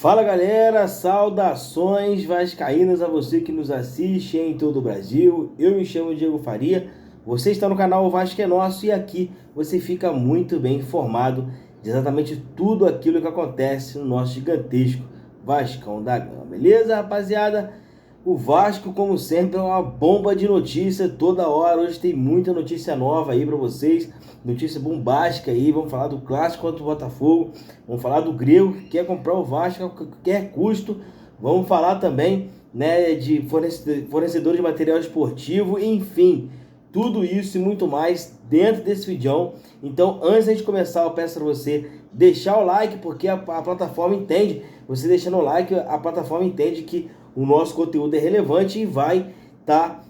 Fala galera, saudações vascaínas a você que nos assiste em todo o Brasil. Eu me chamo Diego Faria, você está no canal O Vasco é Nosso e aqui você fica muito bem informado de exatamente tudo aquilo que acontece no nosso gigantesco Vascão da Gama. Beleza, rapaziada? O Vasco, como sempre, é uma bomba de notícia toda hora. Hoje tem muita notícia nova aí para vocês, notícia bombástica aí. Vamos falar do clássico contra o Botafogo, vamos falar do Grego que quer comprar o Vasco a qualquer custo. Vamos falar também, né, de fornecedor de material esportivo, enfim, tudo isso e muito mais dentro desse vídeo. Então, antes de começar, eu peço para você deixar o like, porque a plataforma entende, você deixando o like, a plataforma entende que o nosso conteúdo é relevante e vai estar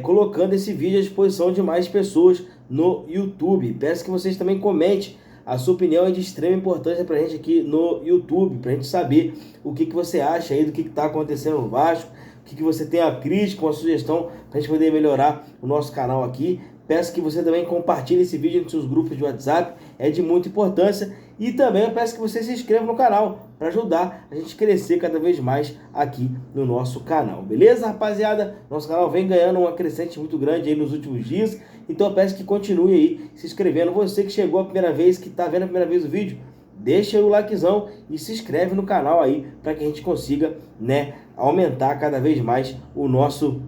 colocando esse vídeo à disposição de mais pessoas no YouTube. Peço que vocês também comentem, a sua opinião é de extrema importância para a gente aqui no YouTube, para a gente saber o que você acha aí do que está acontecendo no Vasco, o que você tem a crítica, uma sugestão para a gente poder melhorar o nosso canal aqui. Peço que você também compartilhe esse vídeo nos seus grupos de WhatsApp, é de muita importância. E também eu peço que você se inscreva no canal para ajudar a gente a crescer cada vez mais aqui no nosso canal. Beleza, rapaziada? Nosso canal vem ganhando uma crescente muito grande aí nos últimos dias. Então eu peço que continue aí se inscrevendo. Você que chegou a primeira vez, que está vendo a primeira vez o vídeo, deixa o likezão e se inscreve no canal aí para que a gente consiga, né, aumentar cada vez mais o nosso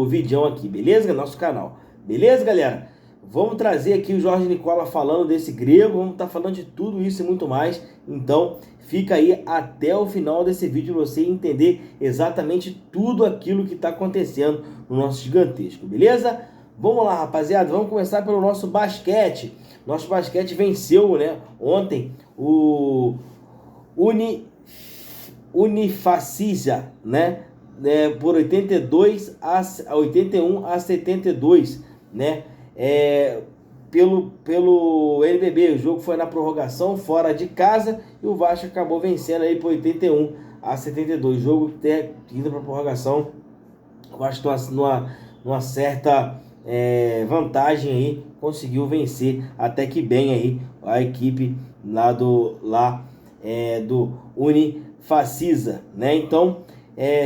vídeo aqui, beleza? Nosso canal. Beleza, galera? Vamos trazer aqui o Jorge Nicola falando desse grego, vamos estar falando de tudo isso e muito mais. Então, fica aí até o final desse vídeo para você entender exatamente tudo aquilo que está acontecendo no nosso gigantesco, beleza? Vamos lá, rapaziada, vamos começar pelo nosso basquete. Nosso basquete venceu, né, ontem o Unifacisa, né, por 81 a 72, né, pelo NBB. O jogo foi na prorrogação, fora de casa, e o Vasco acabou vencendo aí por 81 a 72. O jogo ter ido para prorrogação, o Vasco numa certa vantagem aí, conseguiu vencer até que bem aí a equipe do Unifacisa, né? Então,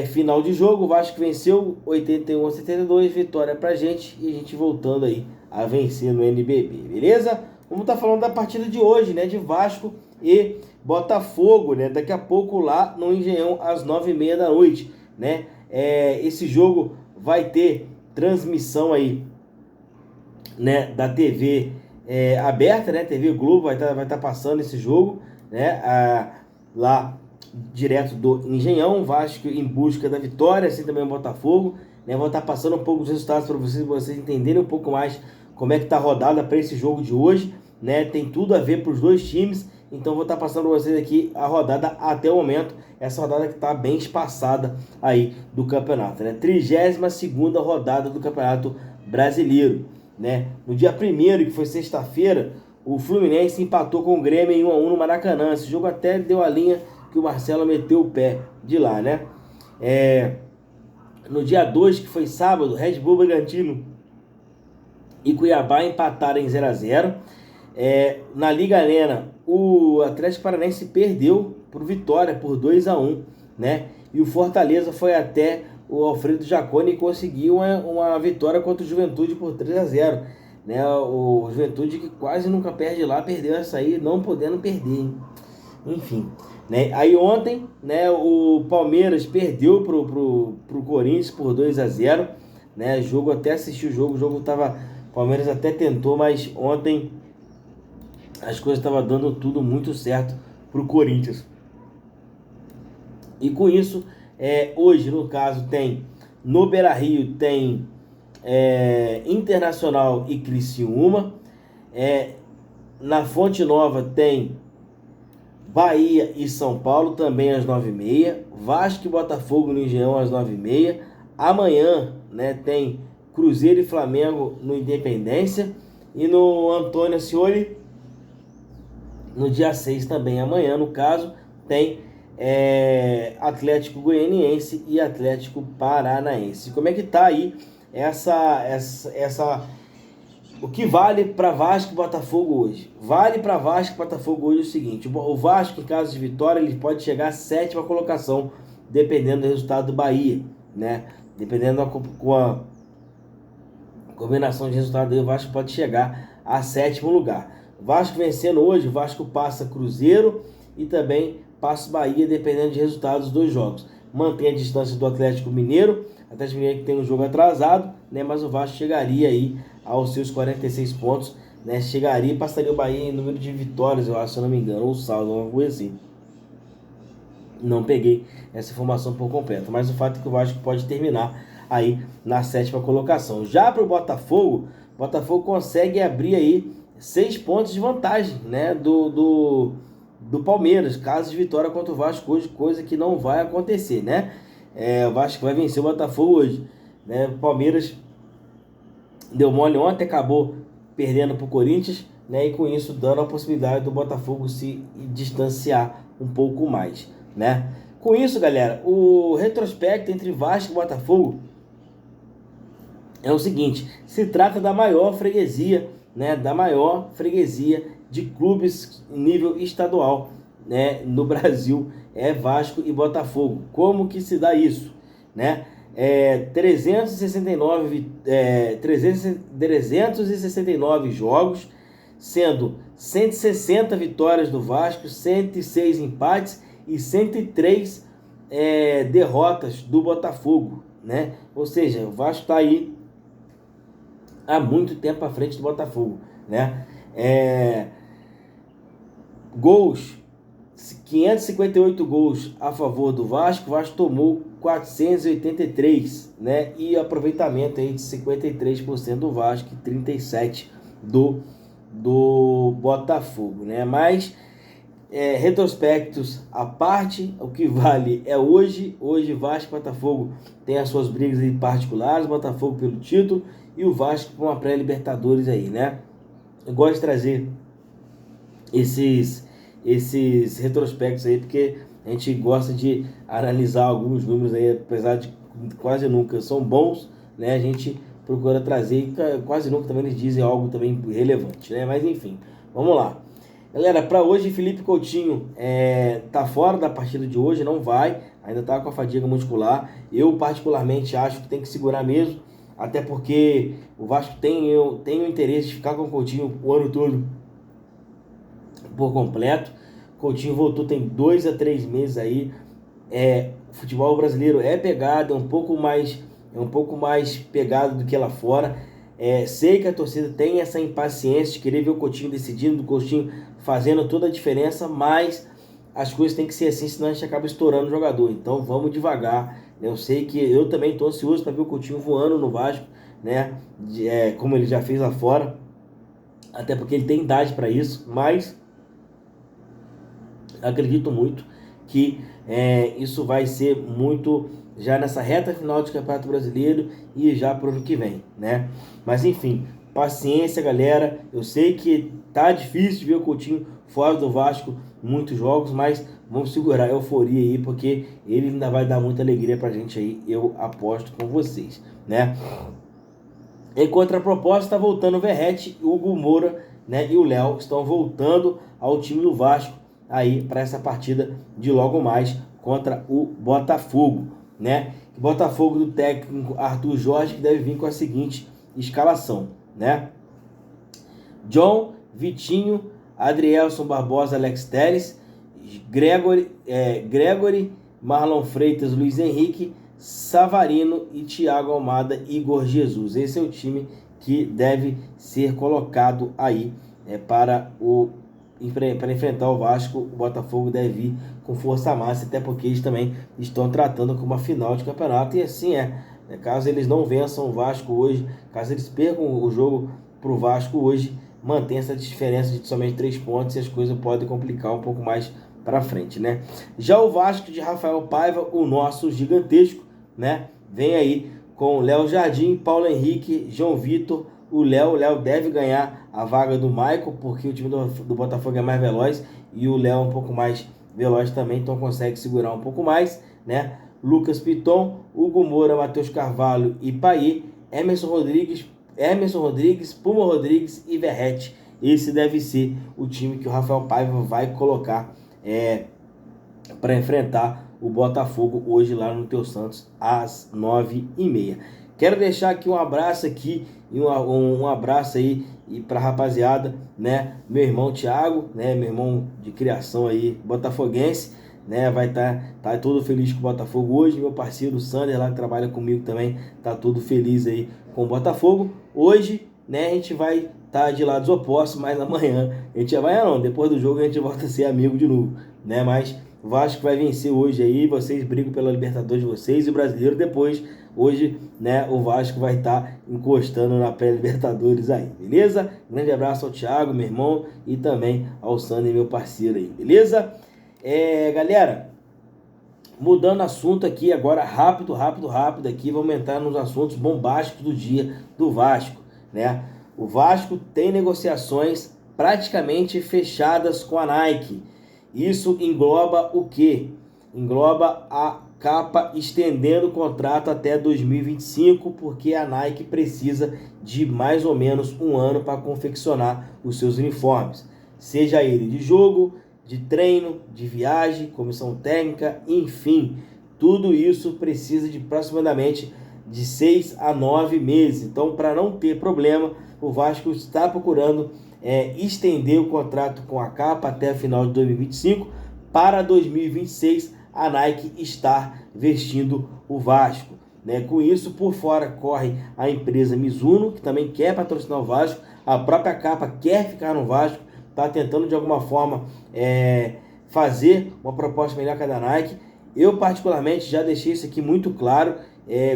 final de jogo, o Vasco venceu 81 a 72, vitória pra gente, e a gente voltando aí a vencer no NBB, beleza? Vamos estar falando da partida de hoje, né, de Vasco e Botafogo, né, daqui a pouco lá no Engenhão às 9h30 da noite, né? Esse jogo vai ter transmissão aí, né, da TV aberta, né, TV Globo vai estar passando esse jogo, né, lá direto do Engenhão. Vasco em busca da vitória, assim também o Botafogo, né? Vou estar passando um pouco dos resultados para vocês entenderem um pouco mais como é que tá a rodada para esse jogo de hoje, né? Tem tudo a ver para os dois times, então vou estar passando para vocês aqui a rodada até o momento, essa rodada que está bem espaçada aí do campeonato, né? 32ª rodada do Campeonato Brasileiro, né? No dia 1º, que foi sexta-feira, o Fluminense empatou com o Grêmio em 1-1 no Maracanã. Esse jogo até deu a linha que o Marcelo meteu o pé de lá, né? No dia 2, que foi sábado, Red Bull Bragantino e Cuiabá empataram em 0-0. Na Liga Arena, o Atlético Paranaense perdeu por Vitória por 2-1, né? E o Fortaleza foi até o Alfredo Jaconi e conseguiu uma vitória contra o Juventude por 3-0, né? O Juventude, que quase nunca perde lá, perdeu essa aí, não podendo perder, hein? Enfim, né? Aí ontem, né, o Palmeiras perdeu pro Corinthians por 2-0, né? Jogo, até assisti o jogo tava, o Palmeiras até tentou, mas ontem as coisas estavam dando tudo muito certo pro Corinthians. E com isso, hoje no caso tem no Beira-Rio, tem Internacional e Criciúma, na Fonte Nova tem Bahia e São Paulo também às 9h30, Vasco e Botafogo no Engenhão às 9h30. Amanhã, né, tem Cruzeiro e Flamengo no Independência, e no Antônio Ascioli no dia 6 também, amanhã no caso, tem Atlético Goianiense e Atlético Paranaense. Como é que tá aí essa O que vale para Vasco e Botafogo hoje? Vale para Vasco e Botafogo hoje o seguinte: o Vasco, em caso de vitória, ele pode chegar à sétima colocação, dependendo do resultado do Bahia, né? Dependendo com a combinação de resultados aí, o Vasco pode chegar a sétimo lugar. O Vasco vencendo hoje, o Vasco passa Cruzeiro e também passa Bahia, dependendo de resultados dos jogos. Mantém a distância do Atlético Mineiro, Atlético Mineiro que tem um jogo atrasado, né? Mas o Vasco chegaria aí aos seus 46 pontos, né? Chegaria e passaria o Bahia em número de vitórias, eu acho, se eu não me engano, ou saldo, alguma coisa assim. Não peguei essa informação por completo, mas o fato é que o Vasco pode terminar aí na sétima colocação. Já para o Botafogo consegue abrir aí 6 pontos de vantagem, né, do Palmeiras, caso de vitória contra o Vasco hoje, coisa que não vai acontecer, né? O Vasco vai vencer o Botafogo hoje, né? O Palmeiras deu mole ontem, acabou perdendo para o Corinthians, né? E com isso dando a possibilidade do Botafogo se distanciar um pouco mais, né? Com isso, galera, o retrospecto entre Vasco e Botafogo é o seguinte: se trata da maior freguesia, né? Da maior freguesia de clubes em nível estadual, né? No Brasil é Vasco e Botafogo. Como que se dá isso, né? 369 jogos, sendo 160 vitórias do Vasco, 106 empates e 103 derrotas do Botafogo, né? Ou seja, o Vasco está aí há muito tempo à frente do Botafogo, né? Gols, 558 gols a favor do Vasco, o Vasco tomou 483, né? E aproveitamento aí de 53% do Vasco e 37% do Botafogo, né? Mas retrospectos à parte, o que vale é hoje Vasco e Botafogo tem as suas brigas em particulares, Botafogo pelo título e o Vasco com a pré-Libertadores aí, né? Eu gosto de trazer esses retrospectos aí, porque a gente gosta de analisar alguns números aí, apesar de quase nunca são bons, né? A gente procura trazer e quase nunca também eles dizem algo também relevante, né? Mas enfim, vamos lá. Galera, para hoje Felipe Coutinho tá fora da partida de hoje, não vai, ainda tá com a fadiga muscular. Eu particularmente acho que tem que segurar mesmo, até porque o Vasco tem o interesse de ficar com o Coutinho o ano todo por completo. Coutinho voltou tem 2 a 3 meses aí. O futebol brasileiro é pegado, é um pouco mais pegado do que lá fora. Sei que a torcida tem essa impaciência de querer ver o Coutinho decidindo, o Coutinho fazendo toda a diferença, mas as coisas têm que ser assim, senão a gente acaba estourando o jogador. Então vamos devagar. Eu sei que eu também estou ansioso para ver o Coutinho voando no Vasco, né? Como ele já fez lá fora, até porque ele tem idade para isso, mas acredito muito que isso vai ser muito já nessa reta final de Campeonato Brasileiro e já para o ano que vem, né? Mas enfim, paciência, galera. Eu sei que tá difícil de ver o Coutinho fora do Vasco muitos jogos, mas vamos segurar a euforia aí, porque ele ainda vai dar muita alegria pra gente aí, eu aposto com vocês, né? Em contraproposta, tá voltando o Verratti, o Hugo Moura, né, e o Léo estão voltando ao time do Vasco aí para essa partida de logo mais contra o Botafogo, né? O Botafogo do técnico Arthur Jorge, que deve vir com a seguinte escalação, né? John, Vitinho, Adrielson Barbosa, Alex Telles, Gregory, Marlon Freitas, Luiz Henrique, Savarino e Thiago Almada, Igor Jesus. Esse é o time que deve ser colocado aí para enfrentar o Vasco. O Botafogo deve vir com força máxima, até porque eles também estão tratando como uma final de campeonato, e assim caso eles não vençam o Vasco hoje, caso eles percam o jogo para o Vasco hoje, mantém essa diferença de somente 3 pontos e as coisas podem complicar um pouco mais para frente, né? Já o Vasco de Rafael Paiva, o nosso gigantesco, né? Vem aí com Léo Jardim, Paulo Henrique, João Vitor. O Léo deve ganhar a vaga do Michael, porque o time do Botafogo é mais veloz e o Léo é um pouco mais veloz também, então consegue segurar um pouco mais, né? Lucas Piton, Hugo Moura, Matheus Carvalho e Payet, Emerson Rodrigues, Emerson Rodrigues, Puma Rodrigues e Verratti. Esse deve ser o time que o Rafael Paiva vai colocar para enfrentar o Botafogo hoje lá no Teu Santos às 9h30. Quero deixar aqui um abraço aqui e um abraço aí e para rapaziada, né? Meu irmão Thiago, né? Meu irmão de criação aí botafoguense, né? Vai tá todo feliz com o Botafogo hoje. Meu parceiro Sander lá que trabalha comigo também tá todo feliz aí com o Botafogo. Hoje, né? A gente vai estar de lados opostos, mas amanhã a gente vai não. Depois do jogo a gente volta a ser amigo de novo, né? Mas o Vasco vai vencer hoje aí, vocês brigam pela Libertadores de vocês e o Brasileiro depois. Hoje, né, o Vasco vai estar encostando na pré-Libertadores aí, beleza? Grande abraço ao Thiago, meu irmão, e também ao Sander, meu parceiro aí, beleza? Galera, mudando assunto aqui agora, rápido aqui, vamos entrar nos assuntos bombásticos do dia do Vasco, né? O Vasco tem negociações praticamente fechadas com a Nike. Isso engloba o quê? Engloba a Capa estendendo o contrato até 2025, porque a Nike precisa de mais ou menos um ano para confeccionar os seus uniformes. Seja ele de jogo, de treino, de viagem, comissão técnica, enfim. Tudo isso precisa de aproximadamente de 6 a 9 meses. Então, para não ter problema, o Vasco está procurando estender o contrato com a Capa até o final de 2025. Para 2026, a Nike está vestindo o Vasco, né? Com isso, por fora, corre a empresa Mizuno, que também quer patrocinar o Vasco. A própria Capa quer ficar no Vasco, está tentando de alguma forma fazer uma proposta melhor que a da Nike. Eu, particularmente, já deixei isso aqui muito claro.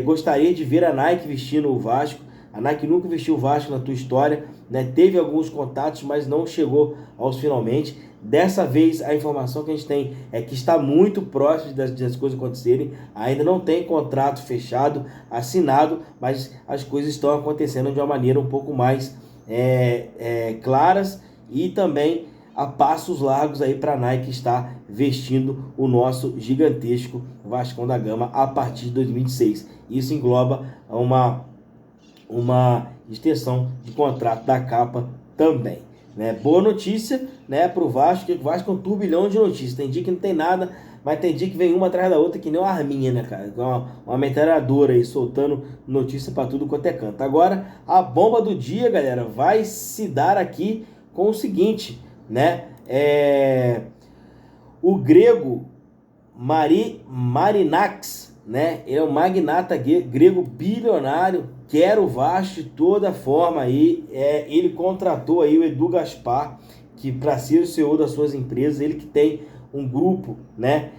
Gostaria de ver a Nike vestindo o Vasco. A Nike nunca vestiu o Vasco na tua história, né? Teve alguns contatos, mas não chegou aos finalmente. Dessa vez, a informação que a gente tem é que está muito próximo das coisas acontecerem. Ainda não tem contrato fechado, assinado, mas as coisas estão acontecendo de uma maneira um pouco mais claras e também a passos largos aí para a Nike estar vestindo o nosso gigantesco Vascão da Gama a partir de 2026. Isso engloba uma extensão de contrato da Capa também, né? Boa notícia, né, para o Vasco, que o Vasco é um turbilhão de notícias. Tem dia que não tem nada, mas tem dia que vem uma atrás da outra, que nem uma arminha, né, cara? Uma metralhadora aí, soltando notícia para tudo quanto é canto. Agora, a bomba do dia, galera, vai se dar aqui com o seguinte, né? O grego Marinax, né? Ele é um magnata grego bilionário, quer o Vasco de toda forma aí. Ele contratou aí o Edu Gaspar, que para ser o CEO das suas empresas, ele que tem um grupo, né?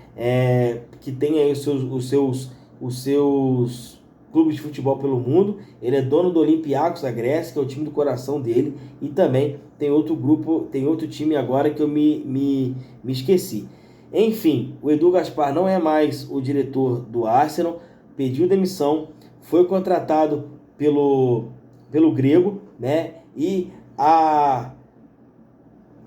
Que tem aí os seus clubes de futebol pelo mundo. Ele é dono do Olympiacos da Grécia, que é o time do coração dele, e também tem outro grupo, tem outro time agora que eu me esqueci. Enfim, o Edu Gaspar não é mais o diretor do Arsenal, pediu demissão, foi contratado pelo grego, né? E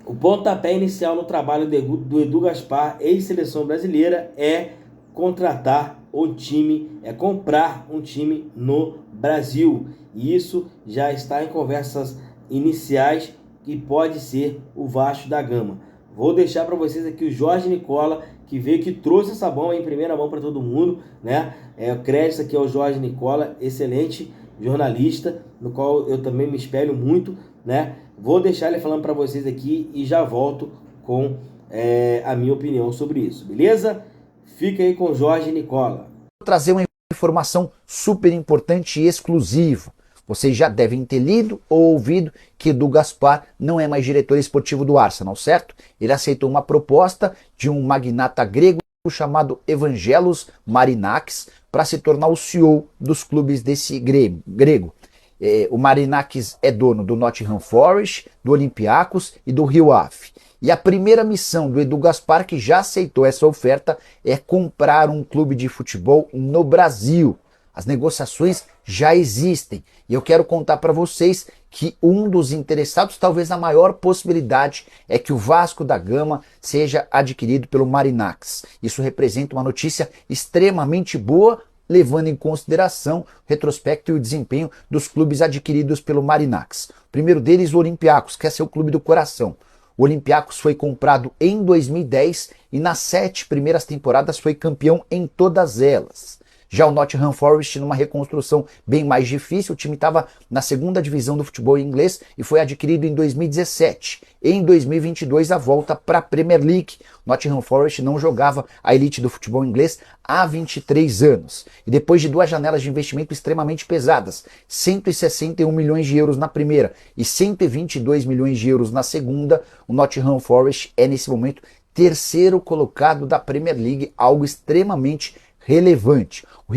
o pontapé inicial no trabalho do Edu Gaspar, ex-seleção brasileira, é contratar o time, comprar um time no Brasil. E isso já está em conversas iniciais e pode ser o Vasco da Gama. Vou deixar para vocês aqui o Jorge Nicola, que veio, que trouxe essa bomba em primeira mão para todo mundo, né? O crédito aqui ao Jorge Nicola, excelente jornalista, no qual eu também me espelho muito, né? Vou deixar ele falando para vocês aqui e já volto com a minha opinião sobre isso, beleza? Fica aí com o Jorge Nicola. Vou trazer uma informação super importante e exclusiva. Vocês já devem ter lido ou ouvido que Edu Gaspar não é mais diretor esportivo do Arsenal, certo? Ele aceitou uma proposta de um magnata grego chamado Evangelos Marinakis para se tornar o CEO dos clubes desse grego. O Marinakis é dono do Nottingham Forest, do Olympiacos e do Rio Ave. E a primeira missão do Edu Gaspar, que já aceitou essa oferta, é comprar um clube de futebol no Brasil. As negociações já existem e eu quero contar para vocês que um dos interessados, talvez a maior possibilidade, é que o Vasco da Gama seja adquirido pelo Marinakis. Isso representa uma notícia extremamente boa levando em consideração o retrospecto e o desempenho dos clubes adquiridos pelo Marinacks. O primeiro deles, o Olympiacos, que é seu clube do coração. O Olympiacos foi comprado em 2010 e nas 7 primeiras temporadas foi campeão em todas elas. Já o Nottingham Forest, numa reconstrução bem mais difícil, o time estava na segunda divisão do futebol inglês e foi adquirido em 2017. Em 2022, a volta para a Premier League. O Nottingham Forest não jogava a elite do futebol inglês há 23 anos. E depois de 2 janelas de investimento extremamente pesadas, 161 milhões de euros na primeira e 122 milhões de euros na segunda, o Nottingham Forest é, nesse momento, terceiro colocado da Premier League, algo extremamente relevante. O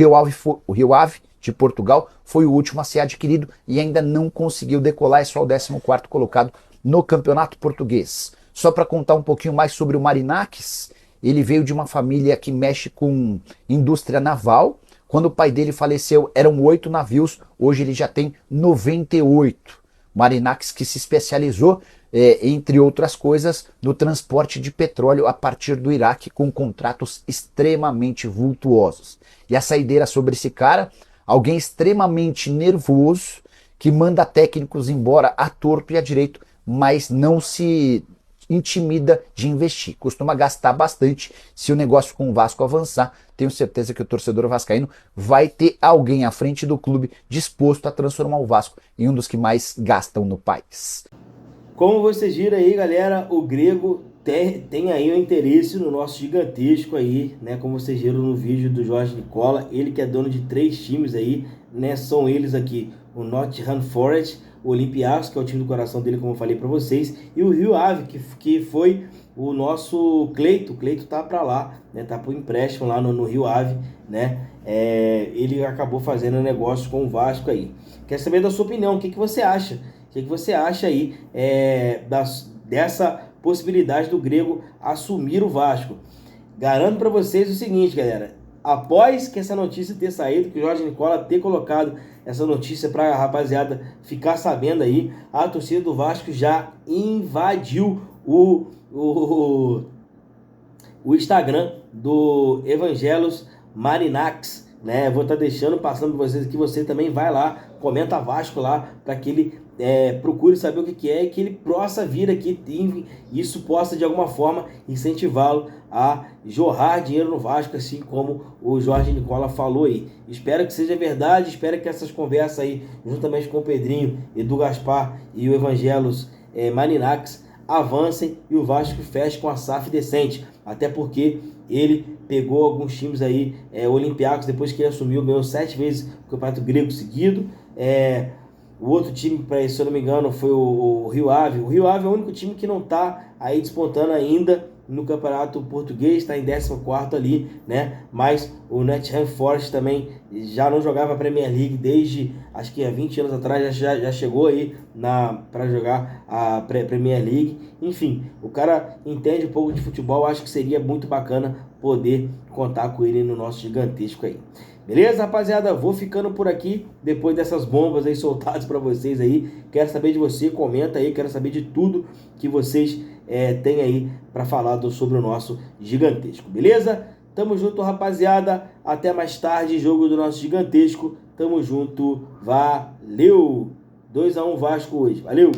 Rio Ave de Portugal foi o último a ser adquirido e ainda não conseguiu decolar, é só o 14º colocado no campeonato português. Só para contar um pouquinho mais sobre o Marinacks, ele veio de uma família que mexe com indústria naval. Quando o pai dele faleceu, eram 8 navios, hoje ele já tem 98. Marinacks que se especializou, entre outras coisas, no transporte de petróleo a partir do Iraque, com contratos extremamente vultuosos. E a saideira sobre esse cara, alguém extremamente nervoso, que manda técnicos embora à torto e à direito, mas não se intimida de investir. Costuma gastar bastante. Se o negócio com o Vasco avançar, tenho certeza que o torcedor vascaíno vai ter alguém à frente do clube disposto a transformar o Vasco em um dos que mais gastam no país. Como vocês viram aí, galera, o Grego tem aí um interesse no nosso gigantesco aí, né? Como vocês viram no vídeo do Jorge Nicola, ele que é dono de 3 times aí, né? São eles aqui, o Nottingham Forest, o Olympiacos, que é o time do coração dele, como eu falei para vocês, e o Rio Ave, que foi o nosso Cleito. O Cleito tá para lá, né? Tá pro empréstimo lá no Rio Ave, né? Ele acabou fazendo negócio com o Vasco aí. Quer saber da sua opinião? O que você acha? O que você acha aí dessa possibilidade do Grego assumir o Vasco? Garanto para vocês o seguinte, galera. Após que essa notícia ter saído, que o Jorge Nicola ter colocado essa notícia para a rapaziada ficar sabendo aí, a torcida do Vasco já invadiu o Instagram do Evangelos Marinacks, né? Vou estar passando para vocês aqui, você também vai lá, comenta Vasco lá, para que ele procure saber o que é e que ele possa vir aqui e isso possa de alguma forma incentivá-lo a jorrar dinheiro no Vasco, assim como o Jorge Nicola falou aí. Espero que seja verdade, espero que essas conversas aí, juntamente com o Pedrinho, Edu Gaspar e o Evangelos Marinacks, avancem e o Vasco feche com a SAF decente, até porque ele pegou alguns times aí, Olympiacos, depois que ele assumiu, ganhou 7 vezes o Campeonato Grego seguido. O outro time, se eu não me engano, foi o Rio Ave. O Rio Ave é o único time que não está aí despontando ainda no Campeonato Português, está em 14º ali, né? Mas o Nottingham Forest também já não jogava a Premier League desde, acho que há 20 anos atrás, já chegou aí para jogar a Premier League. Enfim, o cara entende um pouco de futebol, acho que seria muito bacana poder contar com ele no nosso gigantesco aí. Beleza, rapaziada? Vou ficando por aqui, depois dessas bombas aí soltadas para vocês aí. Quero saber de você, comenta aí, quero saber de tudo que vocês têm aí para falar sobre o nosso gigantesco, beleza? Tamo junto, rapaziada. Até mais tarde, jogo do nosso gigantesco. Tamo junto, valeu! 2-1 Vasco hoje, valeu!